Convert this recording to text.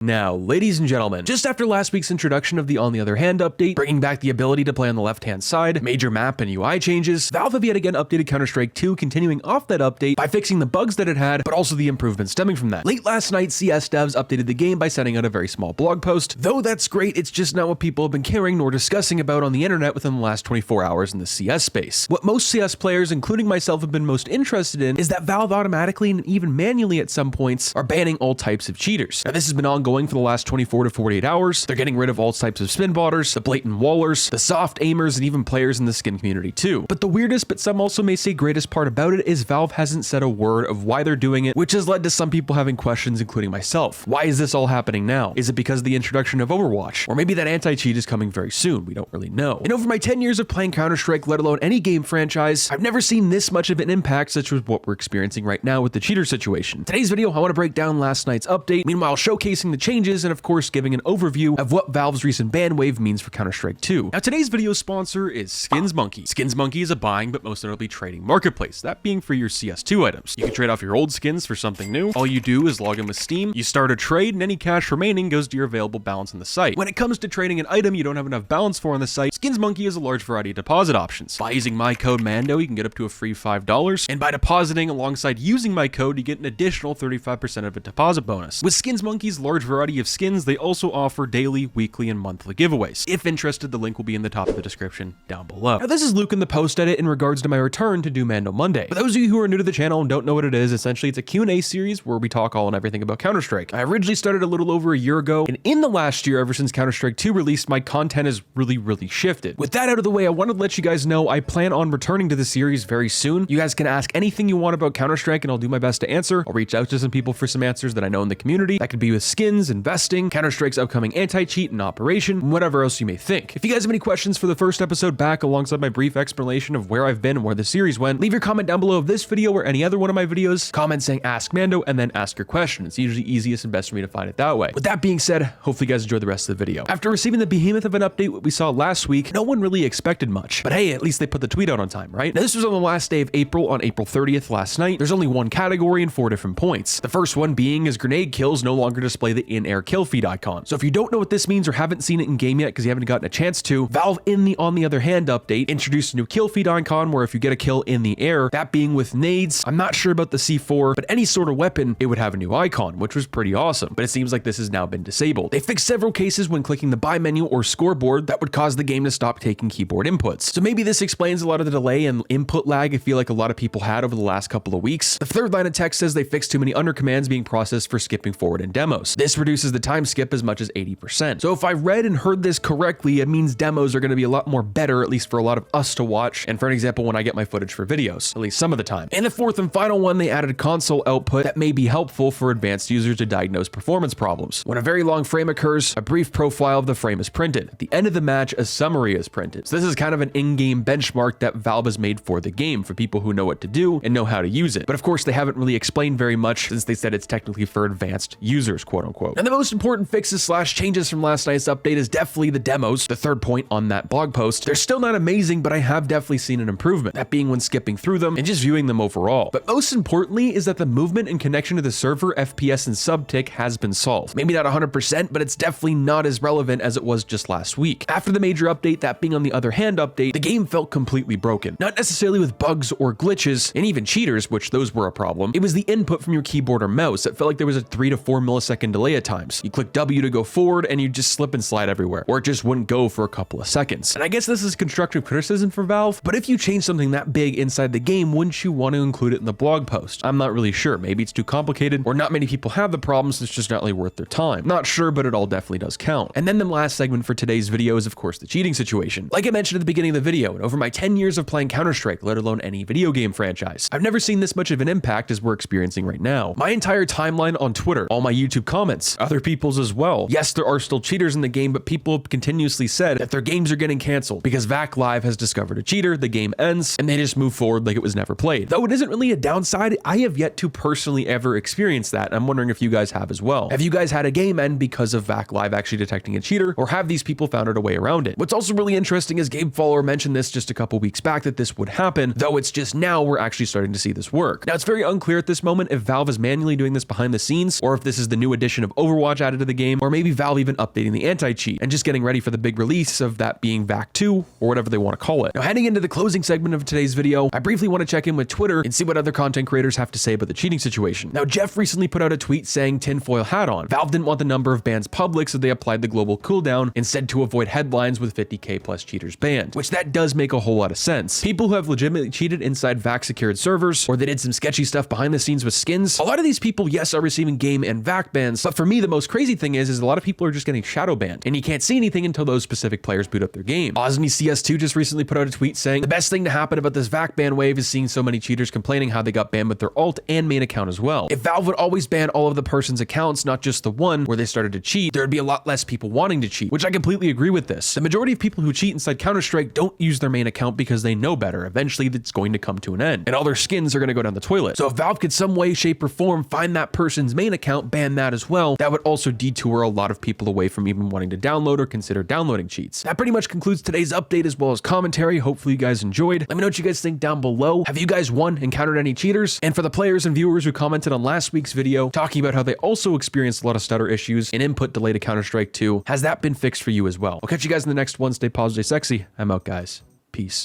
Now, ladies and gentlemen, just after last week's introduction of the On the Other Hand update, bringing back the ability to play on the left-hand side, major map and UI changes, Valve have yet again updated Counter-Strike 2, continuing off that update by fixing the bugs that it had, but also the improvements stemming from that. Late last night, CS devs updated the game by sending out a very small blog post. Though that's great, it's just not what people have been caring nor discussing about on the internet within the last 24 hours in the CS space. What most CS players, including myself, have been most interested in is that Valve automatically and even manually at some points are banning all types of cheaters. Now, this has been ongoing for the last 24 to 48 hours. They're getting rid of all types of spin botters, the blatant wallers, the soft aimers, and even players in the skin community too. But the weirdest, but some also may say greatest part about it is Valve hasn't said a word of why they're doing it, which has led to some people having questions, including myself. Why is this all happening now? Is it because of the introduction of Overwatch? Or maybe that anti-cheat is coming very soon? We don't really know. And over my 10 years of playing Counter-Strike, let alone any game franchise, I've never seen this much of an impact such as what we're experiencing right now with the cheater situation. Today's video, I want to break down last night's update, meanwhile showcasing the changes and of course giving an overview of what Valve's recent ban wave means for Counter-Strike 2. Now today's video sponsor is Skins Monkey. Skins Monkey is a buying but most notably trading marketplace, that being for your CS2 items. You can trade off your old skins for something new. All you do is log in with Steam, you start a trade, and any cash remaining goes to your available balance on the site. When it comes to trading an item you don't have enough balance for on the site, Skins Monkey has a large variety of deposit options. By using my code Mando, you can get up to a free $5, and by depositing alongside using my code, you get an additional 35% of a deposit bonus. With Skins Monkey's large variety of skins, they also offer daily, weekly, and monthly giveaways. If interested, the link will be in the top of the description down below. Now, this is Luke in the post edit in regards to my return to do Mando Monday. For those of you who are new to the channel and don't know what it is, essentially it's a Q&A series where we talk all and everything about Counter-Strike. I originally started a little over a year ago, and in the last year, ever since Counter-Strike 2 released, my content has really shifted. With that out of the way, I wanted to let you guys know I plan on returning to the series very soon. You guys can ask anything you want about Counter-Strike and I'll do my best to answer. I'll reach out to some people for some answers that I know in the community. That could be with skins, investing, Counter-Strike's upcoming anti-cheat and operation, and whatever else you may think. If you guys have any questions for the first episode back alongside my brief explanation of where I've been and where the series went, leave your comment down below of this video or any other one of my videos. Comment saying ask Mando and then ask your question. It's usually easiest and best for me to find it that way. With that being said, hopefully you guys enjoy the rest of the video. After receiving the behemoth of an update what we saw last week, no one really expected much. But hey, at least they put the tweet out on time, right? Now this was on the last day of April, on April 30th last night. There's only one category and 4 different points. The first one being is grenade kills no longer display the in-air kill feed icon. So if you don't know what this means or haven't seen it in game yet because you haven't gotten a chance to, Valve in the On the Other Hand update introduced a new kill feed icon where if you get a kill in the air, that being with nades, I'm not sure about the C4, but any sort of weapon, it would have a new icon, which was pretty awesome. But it seems like this has now been disabled. They fixed several cases when clicking the buy menu or scoreboard that would cause the game to stop taking keyboard inputs. So maybe this explains a lot of the delay and input lag I feel like a lot of people had over the last couple of weeks. The third line of text says they fixed too many under commands being processed for skipping forward in demos. This reduces the time skip as much as 80%. So if I read and heard this correctly, it means demos are going to be a lot more better, at least for a lot of us to watch, and for an example, when I get my footage for videos, at least some of the time. And the fourth and final one, they added console output that may be helpful for advanced users to diagnose performance problems. When a very long frame occurs, a brief profile of the frame is printed. At the end of the match, a summary is printed. So this is kind of an in-game benchmark that Valve has made for the game for people who know what to do and know how to use it. But of course, they haven't really explained very much since they said it's technically for advanced users, quote unquote. And the most important fixes / changes from last night's update is definitely the demos, the third point on that blog post. They're still not amazing, but I have definitely seen an improvement, that being when skipping through them and just viewing them overall. But most importantly is that the movement and connection to the server, FPS, and subtick has been solved. Maybe not 100%, but it's definitely not as relevant as it was just last week. After the major update, that being On the Other Hand update, the game felt completely broken. Not necessarily with bugs or glitches, and even cheaters, which those were a problem. It was the input from your keyboard or mouse. It felt like there was a 3 to 4 millisecond delay at times. You click W to go forward, and you just slip and slide everywhere, or it just wouldn't go for a couple of seconds. And I guess this is constructive criticism for Valve, but if you change something that big inside the game, wouldn't you want to include it in the blog post? I'm not really sure. Maybe it's too complicated, or not many people have the problems, so it's just not really worth their time. Not sure, but it all definitely does count. And then the last segment for today's video is, of course, the cheating situation. Like I mentioned at the beginning of the video, and over my 10 years of playing Counter-Strike, let alone any video game franchise, I've never seen this much of an impact as we're experiencing right now. My entire timeline on Twitter, all my YouTube comments, other people's as well. Yes, there are still cheaters in the game, but people have continuously said that their games are getting canceled because VAC Live has discovered a cheater, the game ends, and they just move forward like it was never played. Though it isn't really a downside, I have yet to personally ever experience that. I'm wondering if you guys have as well. Have you guys had a game end because of VAC Live actually detecting a cheater, or have these people found a way around it? What's also really interesting is Game Follower mentioned this just a couple weeks back that this would happen, though it's just now we're actually starting to see this work. Now, it's very unclear at this moment if Valve is manually doing this behind the scenes, or if this is the new addition of of Overwatch added to the game, or maybe Valve even updating the anti-cheat and just getting ready for the big release of that being VAC 2 or whatever they want to call it. Now, heading into the closing segment of today's video, I briefly want to check in with Twitter and see what other content creators have to say about the cheating situation. Now, Jeff recently put out a tweet saying tinfoil hat on. Valve didn't want the number of bans public, so they applied the global cooldown instead to avoid headlines with 50k plus cheaters banned, which that does make a whole lot of sense. People who have legitimately cheated inside VAC secured servers, or they did some sketchy stuff behind the scenes with skins, a lot of these people, yes, are receiving game and VAC bans, but for me, the most crazy thing is a lot of people are just getting shadow banned, and you can't see anything until those specific players boot up their game. Osney CS2 just recently put out a tweet saying, the best thing to happen about this VAC ban wave is seeing so many cheaters complaining how they got banned with their alt and main account as well. If Valve would always ban all of the person's accounts, not just the one where they started to cheat, there'd be a lot less people wanting to cheat, which I completely agree with this. The majority of people who cheat inside Counter-Strike don't use their main account because they know better. Eventually, it's going to come to an end, and all their skins are going to go down the toilet. So if Valve could some way, shape, or form find that person's main account, ban that as well, that would also detour a lot of people away from even wanting to download or consider downloading cheats. That pretty much concludes today's update as well as commentary. Hopefully you guys enjoyed. Let me know what you guys think down below. Have you guys encountered any cheaters? And for the players and viewers who commented on last week's video talking about how they also experienced a lot of stutter issues and input delay to Counter-Strike 2, has that been fixed for you as well? I'll catch you guys in the next one. Stay positive, stay sexy. I'm out, guys. Peace.